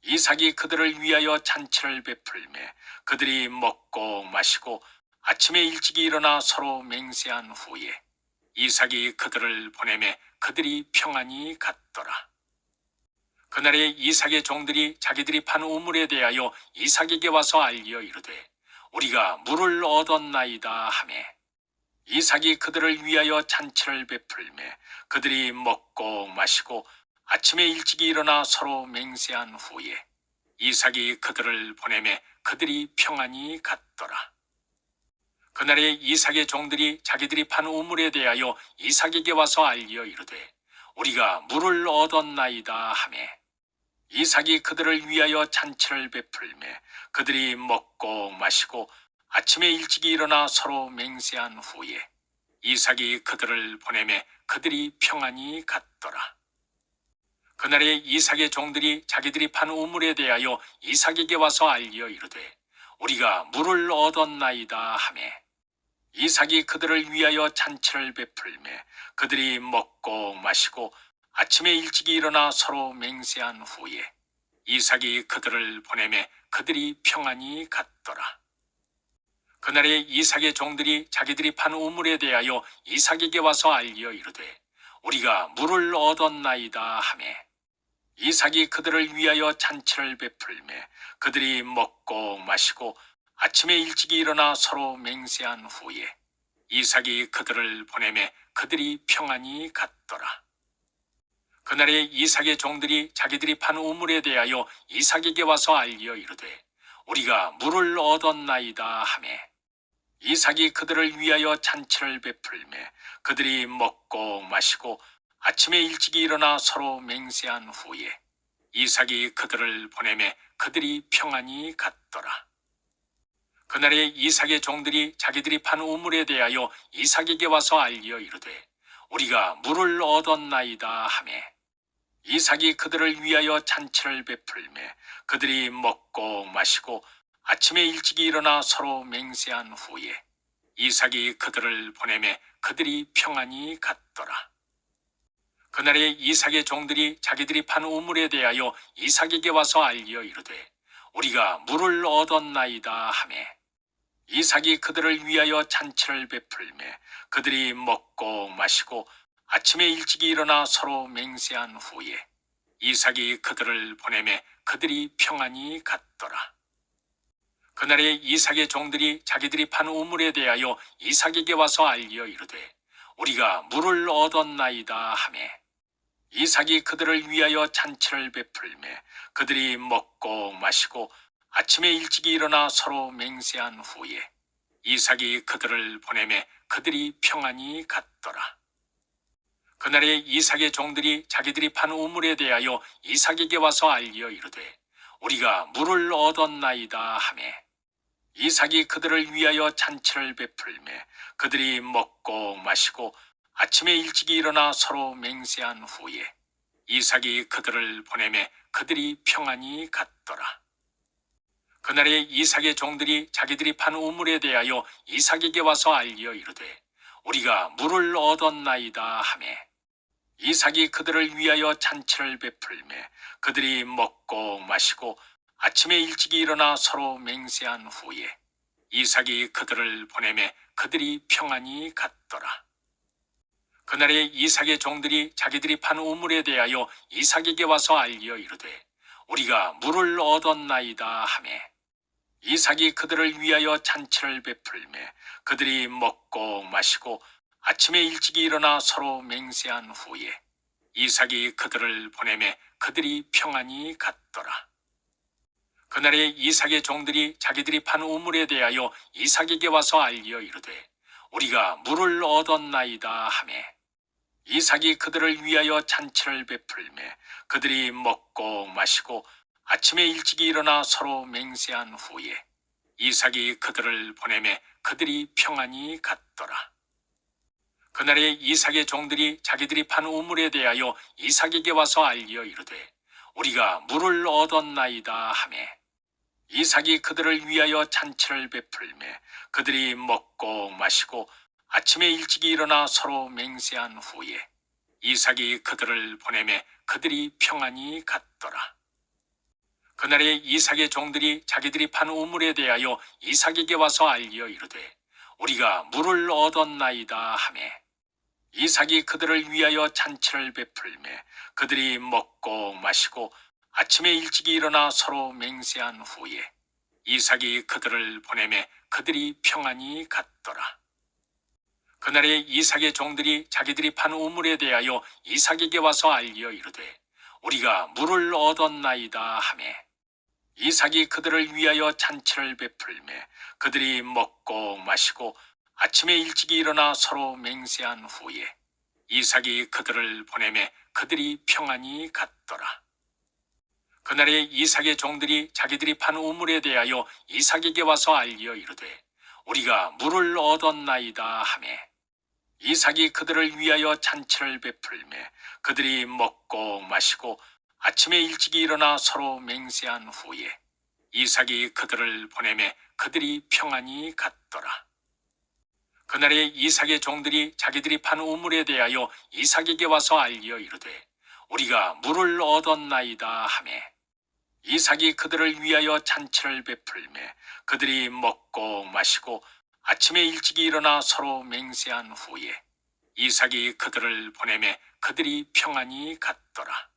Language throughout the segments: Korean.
이삭이 그들을 위하여 잔치를 베풀매 그들이 먹고 마시고 아침에 일찍이 일어나 서로 맹세한 후에 이삭이 그들을 보내매 그들이 평안히 갔더라. 그날에 이삭의 종들이 자기들이 판 우물에 대하여 이삭에게 와서 알리어 이르되 우리가 물을 얻었나이다 하매 이삭이 그들을 위하여 잔치를 베풀매 그들이 먹고 마시고 아침에 일찍이 일어나 서로 맹세한 후에 이삭이 그들을 보내매 그들이 평안히 갔더라. 그날에 이삭의 종들이 자기들이 판 우물에 대하여 이삭에게 와서 알리어 이르되 우리가 물을 얻었나이다 하매 이삭이 그들을 위하여 잔치를 베풀매 그들이 먹고 마시고 아침에 일찍이 일어나 서로 맹세한 후에 이삭이 그들을 보내매 그들이 평안히 갔더라. 그날에 이삭의 종들이 자기들이 판 우물에 대하여 이삭에게 와서 알리어 이르되 우리가 물을 얻었나이다 하매 이삭이 그들을 위하여 잔치를 베풀매 그들이 먹고 마시고 아침에 일찍이 일어나 서로 맹세한 후에 이삭이 그들을 보내매 그들이 평안히 갔더라. 그날에 이삭의 종들이 자기들이 판 우물에 대하여 이삭에게 와서 알리어 이르되 우리가 물을 얻었나이다 하매 이삭이 그들을 위하여 잔치를 베풀매 그들이 먹고 마시고 아침에 일찍이 일어나 서로 맹세한 후에 이삭이 그들을 보내매 그들이 평안히 갔더라. 그날에 이삭의 종들이 자기들이 판 우물에 대하여 이삭에게 와서 알리어 이르되 우리가 물을 얻었나이다 하매 이삭이 그들을 위하여 잔치를 베풀매 그들이 먹고 마시고 아침에 일찍이 일어나 서로 맹세한 후에 이삭이 그들을 보내매 그들이 평안히 갔더라. 그날에 이삭의 종들이 자기들이 판 우물에 대하여 이삭에게 와서 알리어 이르되 우리가 물을 얻었나이다 하매 이삭이 그들을 위하여 잔치를 베풀매 그들이 먹고 마시고 아침에 일찍이 일어나 서로 맹세한 후에 이삭이 그들을 보내매 그들이 평안히 갔더라. 그날에 이삭의 종들이 자기들이 판 우물에 대하여 이삭에게 와서 알리어 이르되 우리가 물을 얻었나이다 하매 이삭이 그들을 위하여 잔치를 베풀매 그들이 먹고 마시고 아침에 일찍이 일어나 서로 맹세한 후에 이삭이 그들을 보내매 그들이 평안히 갔더라. 그날에 이삭의 종들이 자기들이 판 우물에 대하여 이삭에게 와서 알리어 이르되 우리가 물을 얻었나이다 하매 이삭이 그들을 위하여 잔치를 베풀매 그들이 먹고 마시고 아침에 일찍이 일어나 서로 맹세한 후에 이삭이 그들을 보내매 그들이 평안히 갔더라. 그날에 이삭의 종들이 자기들이 판 우물에 대하여 이삭에게 와서 알리어 이르되 우리가 물을 얻었나이다 하매 이삭이 그들을 위하여 잔치를 베풀매 그들이 먹고 마시고 아침에 일찍이 일어나 서로 맹세한 후에 이삭이 그들을 보내매 그들이 평안히 갔더라. 그날에 이삭의 종들이 자기들이 판 우물에 대하여 이삭에게 와서 알리어 이르되 우리가 물을 얻었나이다 하매 이삭이 그들을 위하여 잔치를 베풀매 그들이 먹고 마시고 아침에 일찍이 일어나 서로 맹세한 후에 이삭이 그들을 보내매 그들이 평안히 갔더라. 그날에 이삭의 종들이 자기들이 판 우물에 대하여 이삭에게 와서 알리어 이르되 우리가 물을 얻었나이다 하매 이삭이 그들을 위하여 잔치를 베풀매 그들이 먹고 마시고 아침에 일찍이 일어나 서로 맹세한 후에 이삭이 그들을 보내매 그들이 평안히 갔더라. 그날에 이삭의 종들이 자기들이 판 우물에 대하여 이삭에게 와서 알리어 이르되 우리가 물을 얻었나이다 하매 이삭이 그들을 위하여 잔치를 베풀매 그들이 먹고 마시고 아침에 일찍이 일어나 서로 맹세한 후에 이삭이 그들을 보내매 그들이 평안히 갔더라. 그날에 이삭의 종들이 자기들이 판 우물에 대하여 이삭에게 와서 알리어 이르되 우리가 물을 얻었나이다 하매 이삭이 그들을 위하여 잔치를 베풀매 그들이 먹고 마시고 아침에 일찍이 일어나 서로 맹세한 후에 이삭이 그들을 보내매 그들이 평안히 갔더라. 그날에 이삭의 종들이 자기들이 판 우물에 대하여 이삭에게 와서 알리어 이르되 우리가 물을 얻었나이다 하매 이삭이 그들을 위하여 잔치를 베풀매 그들이 먹고 마시고 아침에 일찍이 일어나 서로 맹세한 후에 이삭이 그들을 보내매 그들이 평안히 갔더라. 그날에 이삭의 종들이 자기들이 판 우물에 대하여 이삭에게 와서 알리어 이르되 우리가 물을 얻었나이다 하매 이삭이 그들을 위하여 잔치를 베풀매 그들이 먹고 마시고 아침에 일찍이 일어나 서로 맹세한 후에 이삭이 그들을 보내매 그들이 평안히 갔더라. 그날에 이삭의 종들이 자기들이 판 우물에 대하여 이삭에게 와서 알리어 이르되 우리가 물을 얻었나이다 하매 이삭이 그들을 위하여 잔치를 베풀매 그들이 먹고 마시고 아침에 일찍이 일어나 서로 맹세한 후에 이삭이 그들을 보내매 그들이 평안히 갔더라. 그날에 이삭의 종들이 자기들이 판 우물에 대하여 이삭에게 와서 알리어 이르되 우리가 물을 얻었나이다 하매 이삭이 그들을 위하여 잔치를 베풀매 그들이 먹고 마시고 아침에 일찍이 일어나 서로 맹세한 후에 이삭이 그들을 보내매 그들이 평안히 갔더라.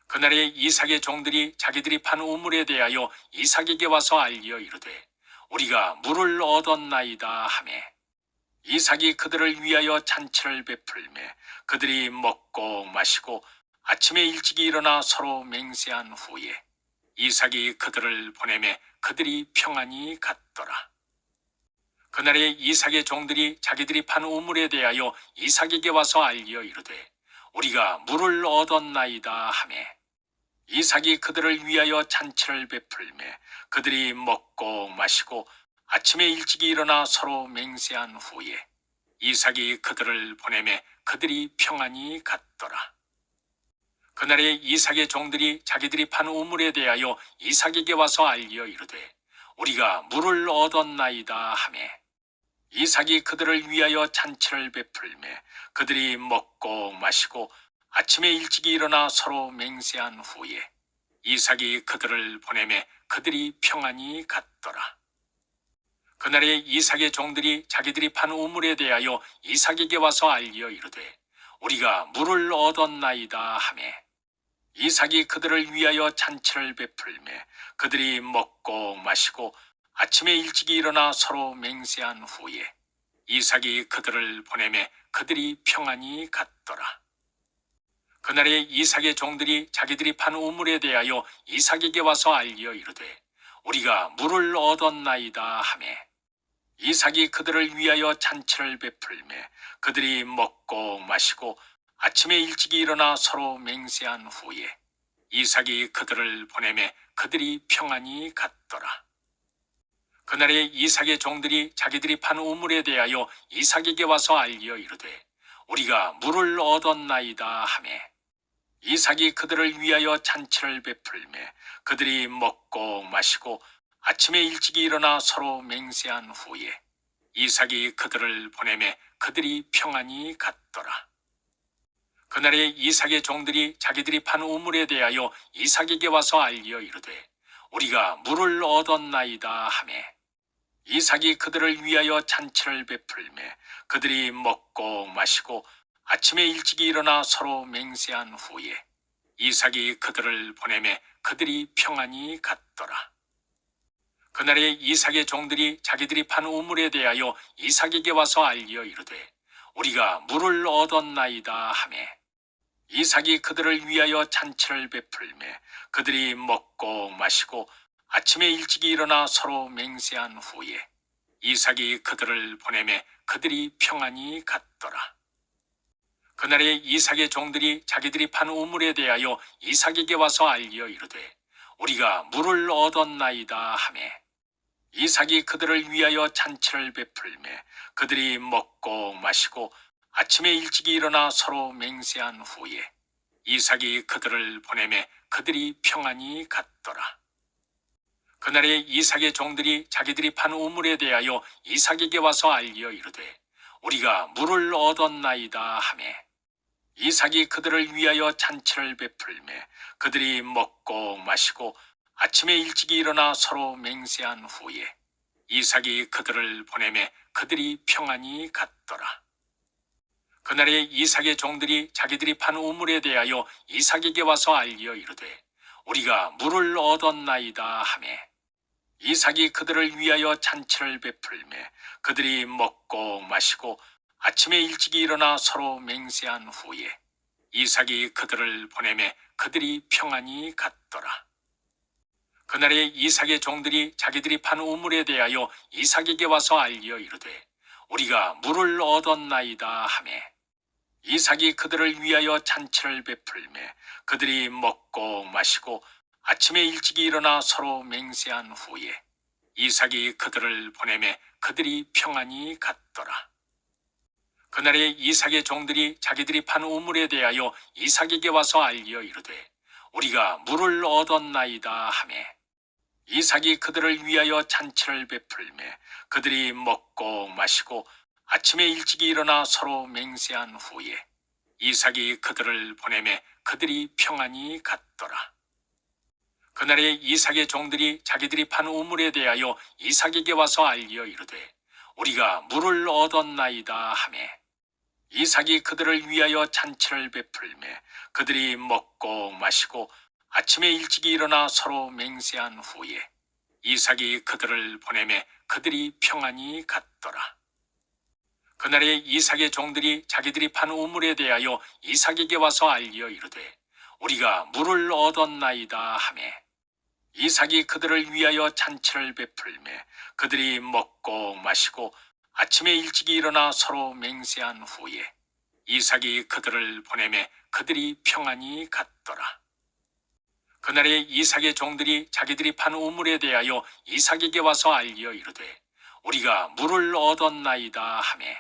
그날에 이삭의 종들이 자기들이 판 우물에 대하여 이삭에게 와서 알리어 이르되 우리가 물을 얻었나이다 하매 이삭이 그들을 위하여 잔치를 베풀매 그들이 먹고 마시고 아침에 일찍이 일어나 서로 맹세한 후에 이삭이 그들을 보내매 그들이 평안히 갔더라. 그날에 이삭의 종들이 자기들이 판 우물에 대하여 이삭에게 와서 알리어 이르되 우리가 물을 얻었나이다 하매 이삭이 그들을 위하여 잔치를 베풀매 그들이 먹고 마시고 아침에 일찍이 일어나 서로 맹세한 후에 이삭이 그들을 보내매 그들이 평안히 갔더라. 그날에 이삭의 종들이 자기들이 판 우물에 대하여 이삭에게 와서 알리어 이르되 우리가 물을 얻었나이다 하매 이삭이 그들을 위하여 잔치를 베풀매 그들이 먹고 마시고 아침에 일찍이 일어나 서로 맹세한 후에 이삭이 그들을 보내매 그들이 평안히 갔더라. 그날에 이삭의 종들이 자기들이 판 우물에 대하여 이삭에게 와서 알리어 이르되 우리가 물을 얻었나이다 하매 이삭이 그들을 위하여 잔치를 베풀매 그들이 먹고 마시고 아침에 일찍이 일어나 서로 맹세한 후에 이삭이 그들을 보내매 그들이 평안히 갔더라. 그날에 이삭의 종들이 자기들이 판 우물에 대하여 이삭에게 와서 알리어 이르되 우리가 물을 얻었나이다 하매 이삭이 그들을 위하여 잔치를 베풀매 그들이 먹고 마시고 아침에 일찍이 일어나 서로 맹세한 후에 이삭이 그들을 보내매 그들이 평안히 갔더라. 그날에 이삭의 종들이 자기들이 판 우물에 대하여 이삭에게 와서 알리어 이르되 우리가 물을 얻었나이다 하매 이삭이 그들을 위하여 잔치를 베풀매 그들이 먹고 마시고 아침에 일찍이 일어나 서로 맹세한 후에 이삭이 그들을 보내매 그들이 평안히 갔더라. 그날에 이삭의 종들이 자기들이 판 우물에 대하여 이삭에게 와서 알리어 이르되 우리가 물을 얻었나이다 하매 이삭이 그들을 위하여 잔치를 베풀매 그들이 먹고 마시고 아침에 일찍이 일어나 서로 맹세한 후에 이삭이 그들을 보내매 그들이 평안히 갔더라. 그날에 이삭의 종들이 자기들이 판 우물에 대하여 이삭에게 와서 알리어 이르되 우리가 물을 얻었나이다 하매 이삭이 그들을 위하여 잔치를 베풀매 그들이 먹고 마시고 아침에 일찍이 일어나 서로 맹세한 후에 이삭이 그들을 보내매 그들이 평안히 갔더라. 그날에 이삭의 종들이 자기들이 판 우물에 대하여 이삭에게 와서 알리어 이르되 우리가 물을 얻었나이다 하매 이삭이 그들을 위하여 잔치를 베풀매 그들이 먹고 마시고 아침에 일찍이 일어나 서로 맹세한 후에 이삭이 그들을 보내매 그들이 평안히 갔더라. 그날에 이삭의 종들이 자기들이 판 우물에 대하여 이삭에게 와서 알리어 이르되 우리가 물을 얻었나이다 하매 이삭이 그들을 위하여 잔치를 베풀매 그들이 먹고 마시고 아침에 일찍이 일어나 서로 맹세한 후에 이삭이 그들을 보내매 그들이 평안히 갔더라. 그날에 이삭의 종들이 자기들이 판 우물에 대하여 이삭에게 와서 알리어 이르되 우리가 물을 얻었나이다 하매 이삭이 그들을 위하여 잔치를 베풀매 그들이 먹고 마시고 아침에 일찍이 일어나 서로 맹세한 후에 이삭이 그들을 보내매 그들이 평안히 갔더라. 그날에 이삭의 종들이 자기들이 판 우물에 대하여 이삭에게 와서 알리어 이르되 우리가 물을 얻었나이다 하매 이삭이 그들을 위하여 잔치를 베풀매 그들이 먹고 마시고 아침에 일찍이 일어나 서로 맹세한 후에 이삭이 그들을 보내매 그들이 평안히 갔더라. 그날에 이삭의 종들이 자기들이 판 우물에 대하여 이삭에게 와서 알리어 이르되 우리가 물을 얻었나이다 하매 이삭이 그들을 위하여 잔치를 베풀매 그들이 먹고 마시고 아침에 일찍이 일어나 서로 맹세한 후에 이삭이 그들을 보내매 그들이 평안히 갔더라. 그날에 이삭의 종들이 자기들이 판 우물에 대하여 이삭에게 와서 알리어 이르되 우리가 물을 얻었나이다 하매 이삭이 그들을 위하여 잔치를 베풀매 그들이 먹고 마시고 아침에 일찍이 일어나 서로 맹세한 후에 이삭이 그들을 보내매 그들이 평안히 갔더라. 그날에 이삭의 종들이 자기들이 판 우물에 대하여 이삭에게 와서 알리어 이르되 우리가 물을 얻었나이다 하매 이삭이 그들을 위하여 잔치를 베풀매 그들이 먹고 마시고 아침에 일찍이 일어나 서로 맹세한 후에 이삭이 그들을 보내매 그들이 평안히 갔더라. 그날에 이삭의 종들이 자기들이 판 우물에 대하여 이삭에게 와서 알리어 이르되 우리가 물을 얻었나이다 하매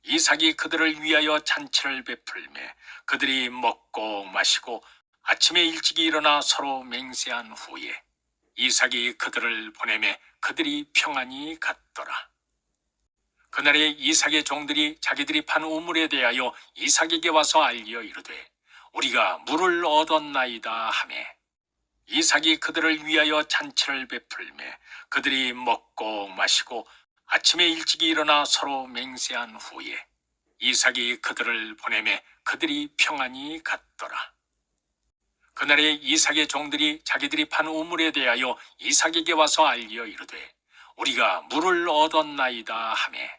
이삭이 그들을 위하여 잔치를 베풀매 그들이 먹고 마시고 아침에 일찍이 일어나 서로 맹세한 후에 이삭이 그들을 보내매 그들이 평안히 갔더라. 그날에 이삭의 종들이 자기들이 판 우물에 대하여 이삭에게 와서 알리어 이르되 우리가 물을 얻었나이다 하매 이삭이 그들을 위하여 잔치를 베풀매 그들이 먹고 마시고 아침에 일찍이 일어나 서로 맹세한 후에 이삭이 그들을 보내매 그들이 평안히 갔더라. 그날에 이삭의 종들이 자기들이 판 우물에 대하여 이삭에게 와서 알리어 이르되 우리가 물을 얻었나이다 하매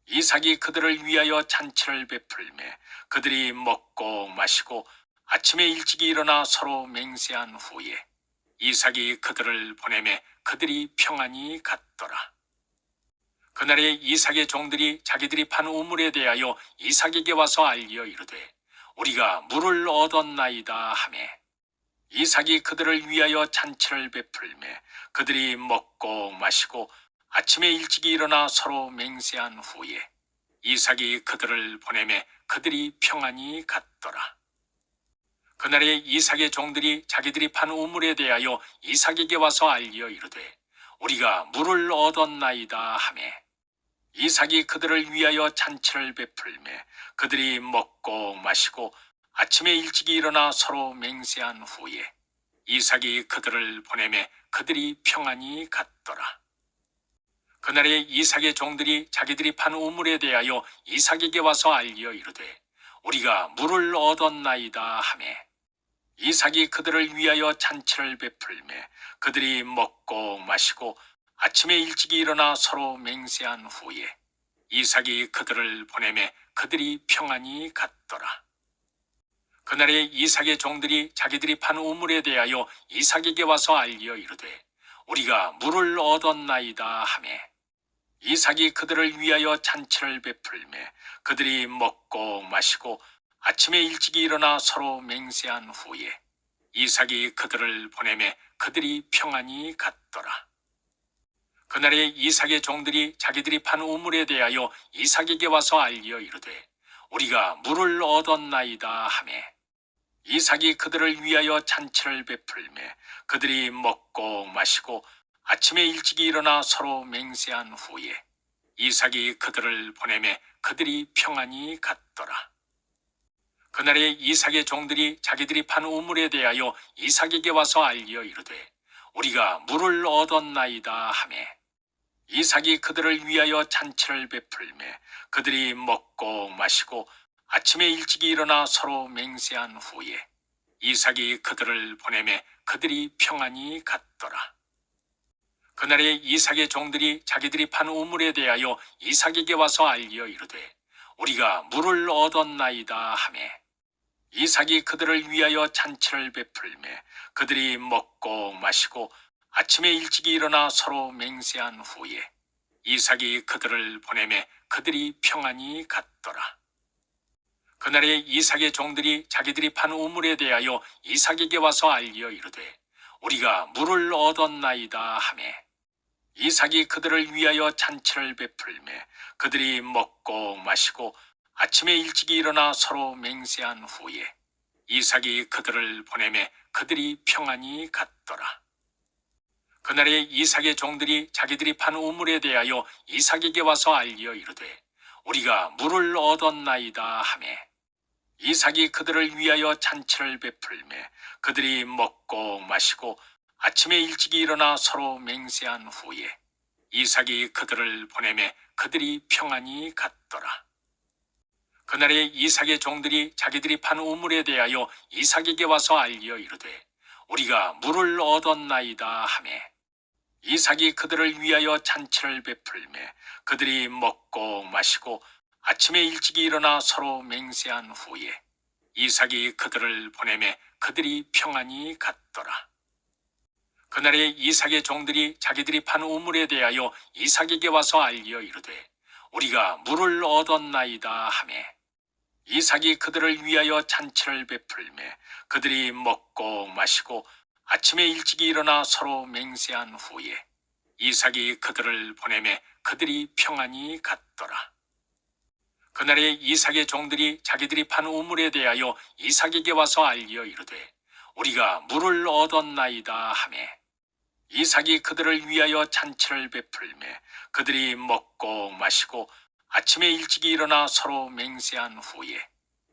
이삭이 그들을 위하여 잔치를 베풀매 그들이 먹고 마시고 아침에 일찍이 일어나 서로 맹세한 후에 이삭이 그들을 보내매 그들이 평안히 갔더라. 그날에 이삭의 종들이 자기들이 판 우물에 대하여 이삭에게 와서 알리어 이르되 우리가 물을 얻었나이다 하매 이삭이 그들을 위하여 잔치를 베풀매 그들이 먹고 마시고 아침에 일찍이 일어나 서로 맹세한 후에 이삭이 그들을 보내매 그들이 평안히 갔더라. 그날에 이삭의 종들이 자기들이 판 우물에 대하여 이삭에게 와서 알리어 이르되 우리가 물을 얻었나이다 하매 이삭이 그들을 위하여 잔치를 베풀매 그들이 먹고 마시고 아침에 일찍이 일어나 서로 맹세한 후에 이삭이 그들을 보내매 그들이 평안히 갔더라. 그날에 이삭의 종들이 자기들이 판 우물에 대하여 이삭에게 와서 알리어 이르되 우리가 물을 얻었나이다 하매 이삭이 그들을 위하여 잔치를 베풀매 그들이 먹고 마시고 아침에 일찍이 일어나 서로 맹세한 후에 이삭이 그들을 보내매 그들이 평안히 갔더라. 그날에 이삭의 종들이 자기들이 판 우물에 대하여 이삭에게 와서 알리어 이르되 우리가 물을 얻었나이다 하매 이삭이 그들을 위하여 잔치를 베풀매 그들이 먹고 마시고 아침에 일찍이 일어나 서로 맹세한 후에 이삭이 그들을 보내매 그들이 평안히 갔더라. 그날에 이삭의 종들이 자기들이 판 우물에 대하여 이삭에게 와서 알리어 이르되 우리가 물을 얻었나이다 하매 이삭이 그들을 위하여 잔치를 베풀매 그들이 먹고 마시고 아침에 일찍이 일어나 서로 맹세한 후에 이삭이 그들을 보내매 그들이 평안히 갔더라. 그날에 이삭의 종들이 자기들이 판 우물에 대하여 이삭에게 와서 알리어 이르되 우리가 물을 얻었나이다 하매 이삭이 그들을 위하여 잔치를 베풀매 그들이 먹고 마시고 아침에 일찍이 일어나 서로 맹세한 후에 이삭이 그들을 보내매 그들이 평안히 갔더라. 그날에 이삭의 종들이 자기들이 판 우물에 대하여 이삭에게 와서 알리어 이르되 우리가 물을 얻었나이다 하매 이삭이 그들을 위하여 잔치를 베풀매 그들이 먹고 마시고 아침에 일찍이 일어나 서로 맹세한 후에 이삭이 그들을 보내매 그들이 평안히 갔더라. 그날에 이삭의 종들이 자기들이 판 우물에 대하여 이삭에게 와서 알리어 이르되 우리가 물을 얻었나이다 하매 이삭이 그들을 위하여 잔치를 베풀매 그들이 먹고 마시고 아침에 일찍이 일어나 서로 맹세한 후에 이삭이 그들을 보내매 그들이 평안히 갔더라. 그날에 이삭의 종들이 자기들이 판 우물에 대하여 이삭에게 와서 알리어 이르되 우리가 물을 얻었나이다 하매 이삭이 그들을 위하여 잔치를 베풀매 그들이 먹고 마시고 아침에 일찍이 일어나 서로 맹세한 후에 이삭이 그들을 보내매 그들이 평안히 갔더라. 그날에 이삭의 종들이 자기들이 판 우물에 대하여 이삭에게 와서 알리어 이르되 우리가 물을 얻었나이다 하매 이삭이 그들을 위하여 잔치를 베풀매 그들이 먹고 마시고 아침에 일찍이 일어나 서로 맹세한 후에 이삭이 그들을 보내매 그들이 평안히 갔더라. 그날에 이삭의 종들이 자기들이 판 우물에 대하여 이삭에게 와서 알리어 이르되 우리가 물을 얻었나이다 하매 이삭이 그들을 위하여 잔치를 베풀매 그들이 먹고 마시고 아침에 일찍이 일어나 서로 맹세한 후에 이삭이 그들을 보내매 그들이 평안히 갔더라. 그날에 이삭의 종들이 자기들이 판 우물에 대하여 이삭에게 와서 알리어 이르되 우리가 물을 얻었나이다 하매 이삭이 그들을 위하여 잔치를 베풀매 그들이 먹고 마시고 아침에 일찍이 일어나 서로 맹세한 후에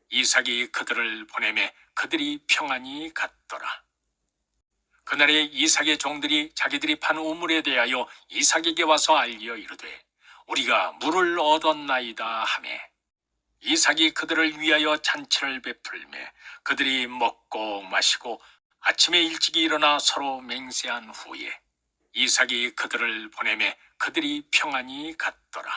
이삭이 그들을 보내매 그들이 평안히 갔더라. 그날에 이삭의 종들이 자기들이 판 우물에 대하여 이삭에게 와서 알리어 이르되 우리가 물을 얻었나이다 하매 이삭이 그들을 위하여 잔치를 베풀매 그들이 먹고 마시고 아침에 일찍이 일어나 서로 맹세한 후에 이삭이 그들을 보내매 그들이 평안히 갔더라.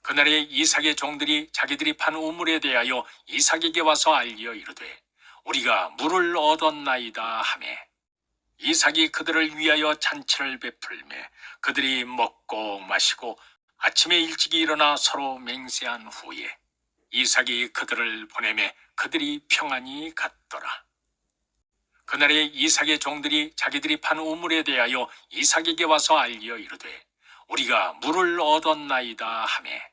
그날에 이삭의 종들이 자기들이 판 우물에 대하여 이삭에게 와서 알리어 이르되 우리가 물을 얻었나이다 하매 이삭이 그들을 위하여 잔치를 베풀매 그들이 먹고 마시고 아침에 일찍이 일어나 서로 맹세한 후에 이삭이 그들을 보내매 그들이 평안히 갔더라. 그날에 이삭의 종들이 자기들이 판 우물에 대하여 이삭에게 와서 알리어 이르되 우리가 물을 얻었나이다 하매